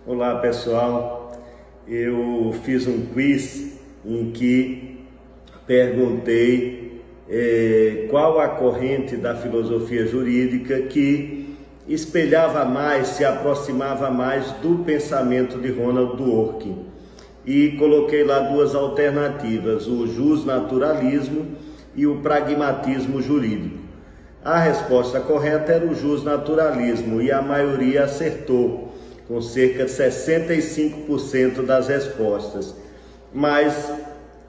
Olá pessoal, eu fiz um quiz em que perguntei qual a corrente da filosofia jurídica que espelhava mais, se aproximava mais do pensamento de Ronald Dworkin. E coloquei lá duas alternativas, o justnaturalismo e o pragmatismo jurídico. A resposta correta era o justnaturalismo e a maioria acertou, com cerca de 65% das respostas. Mas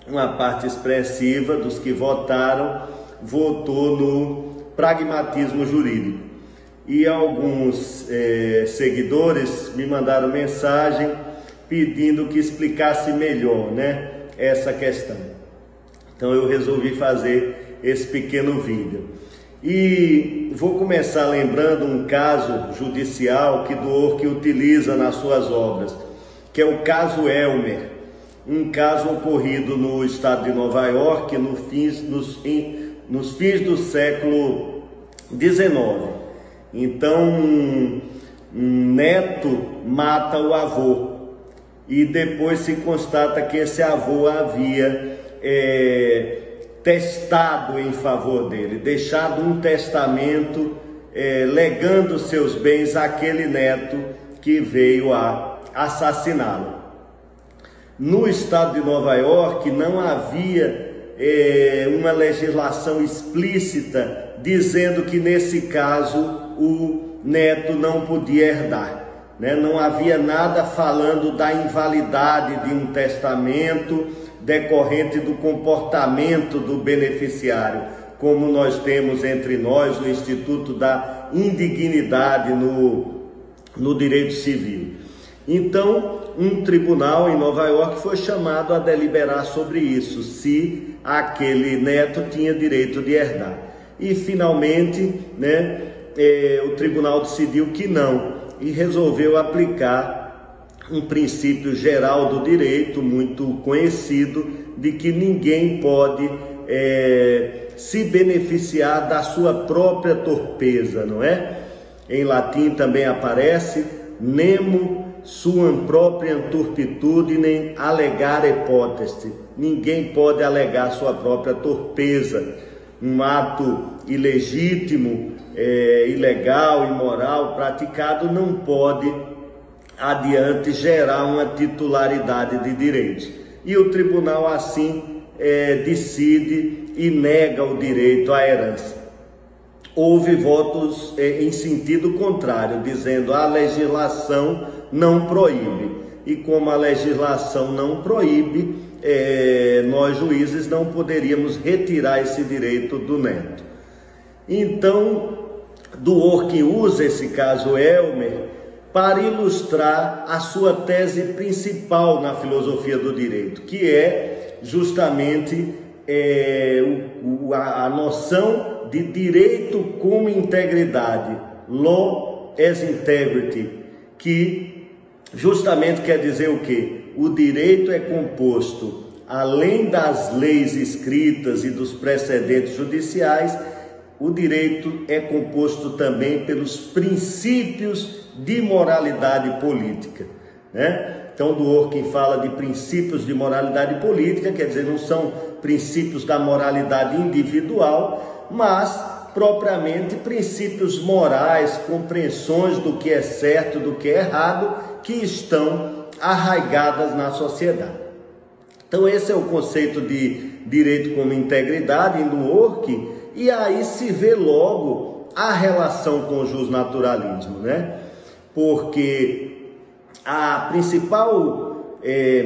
uma parte expressiva dos que votaram votou no pragmatismo jurídico. E alguns seguidores me mandaram mensagem pedindo que explicasse melhor, essa questão. Então eu resolvi fazer esse pequeno vídeo. E vou começar lembrando um caso judicial que Dworkin utiliza nas suas obras, que é o caso Elmer, um caso ocorrido no estado de Nova York nos fins do século XIX. Então, um neto mata o avô e depois se constata que esse avô havia testado em favor dele, deixado um testamento legando seus bens àquele neto que veio a assassiná-lo. No estado de Nova York não havia uma legislação explícita dizendo que nesse caso o neto não podia herdar. Não havia nada falando da invalidade de um testamento decorrente do comportamento do beneficiário, como nós temos entre nós o Instituto da Indignidade no direito civil. Então, um tribunal em Nova York foi chamado a deliberar sobre isso, se aquele neto tinha direito de herdar. E, finalmente, o tribunal decidiu que não, e resolveu aplicar um princípio geral do direito muito conhecido de que ninguém pode se beneficiar da sua própria torpeza, não é? Em latim também aparece nemo suam propriam turpitudinem allegare potest. Ninguém pode alegar sua própria torpeza. Um ato ilegítimo, ilegal, imoral, praticado não pode adiante gerar uma titularidade de direitos. E o tribunal assim decide e nega o direito à herança. Houve votos em sentido contrário, dizendo a legislação não proíbe. E como a legislação não proíbe, nós juízes não poderíamos retirar esse direito do neto. Então, Dworkin usa esse caso Elmer para ilustrar a sua tese principal na filosofia do direito, que é justamente a noção de direito como integridade, law as integrity, que justamente quer dizer o quê? O direito é composto, além das leis escritas e dos precedentes judiciais, o direito é composto também pelos princípios de moralidade política, Então Dworkin fala de princípios de moralidade política, quer dizer, não são princípios da moralidade individual, mas propriamente princípios morais, compreensões do que é certo, do que é errado, que estão arraigadas na sociedade. Então esse é o conceito de direito como integridade em Dworkin, e aí se vê logo a relação com o justnaturalismo, Porque a principal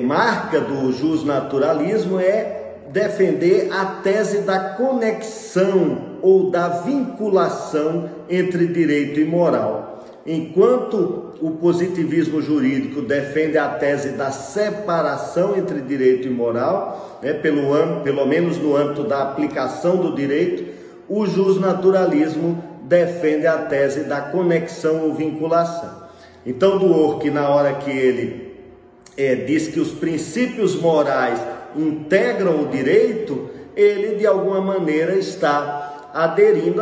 marca do justnaturalismo é defender a tese da conexão ou da vinculação entre direito e moral. Enquanto o positivismo jurídico defende a tese da separação entre direito e moral, pelo menos no âmbito da aplicação do direito, o justnaturalismo defende a tese da conexão ou vinculação. Então, Dworkin, na hora que ele diz que os princípios morais integram o direito, ele de alguma maneira está aderindo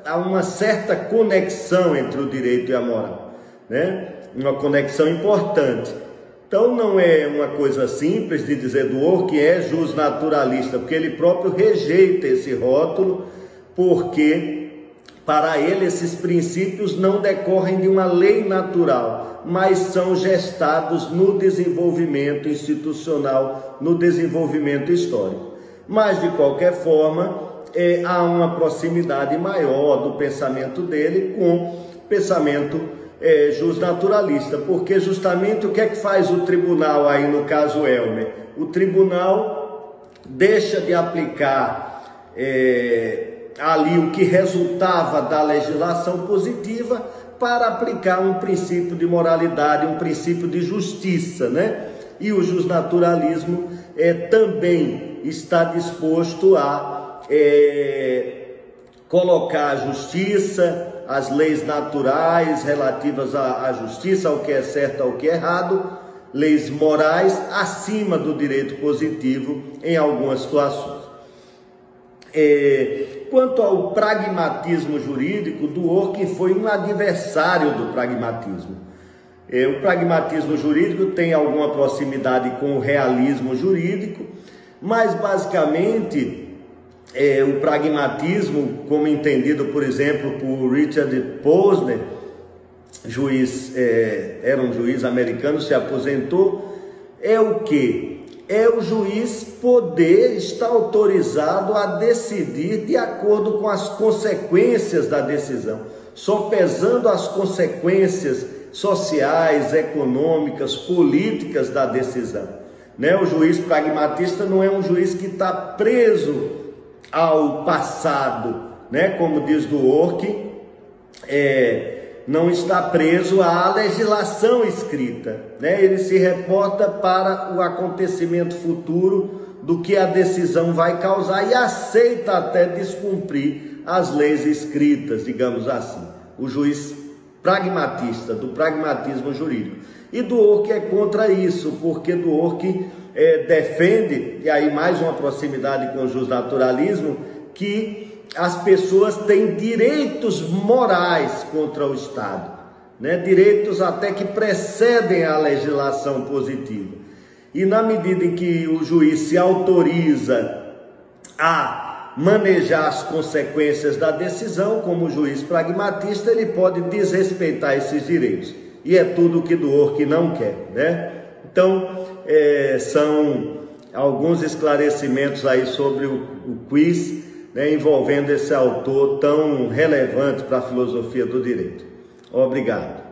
a uma certa conexão entre o direito e a moral, Uma conexão importante. Então não é uma coisa simples de dizer Dworkin que é justnaturalista, porque ele próprio rejeita esse rótulo, porque para ele esses princípios não decorrem de uma lei natural, mas são gestados no desenvolvimento institucional, no desenvolvimento histórico. Mas de qualquer forma, há uma proximidade maior do pensamento dele com o pensamento justnaturalista, porque justamente o que é que faz o tribunal aí no caso Elmer? O tribunal deixa de aplicar ali o que resultava da legislação positiva para aplicar um princípio de moralidade, um princípio de justiça, né? E o justnaturalismo também está disposto a colocar a justiça, as leis naturais relativas à justiça, ao que é certo, ao que é errado, leis morais acima do direito positivo em algumas situações. Quanto ao pragmatismo jurídico, Dworkin foi um adversário do pragmatismo. O pragmatismo jurídico tem alguma proximidade com o realismo jurídico, mas basicamente o pragmatismo, como entendido, por exemplo, por Richard Posner, era um juiz americano, se aposentou, é o quê? É o juiz poder estar autorizado a decidir de acordo com as consequências da decisão, sopesando as consequências sociais, econômicas, políticas da decisão. O juiz pragmatista não é um juiz que está preso ao passado, como diz Dworkin, não está preso à legislação escrita, ele se reporta para o acontecimento futuro do que a decisão vai causar e aceita até descumprir as leis escritas, digamos assim. O juiz pragmatista, do pragmatismo jurídico. E Dworkin é contra isso, porque Dworkin defende, e aí mais uma proximidade com o justnaturalismo, que as pessoas têm direitos morais contra o Estado, direitos até que precedem a legislação positiva. E na medida em que o juiz se autoriza a manejar as consequências da decisão, como juiz pragmatista, ele pode desrespeitar esses direitos. E é tudo o que Dworkin não quer, Então, são alguns esclarecimentos aí sobre o quiz, envolvendo esse autor tão relevante para a filosofia do direito. Obrigado.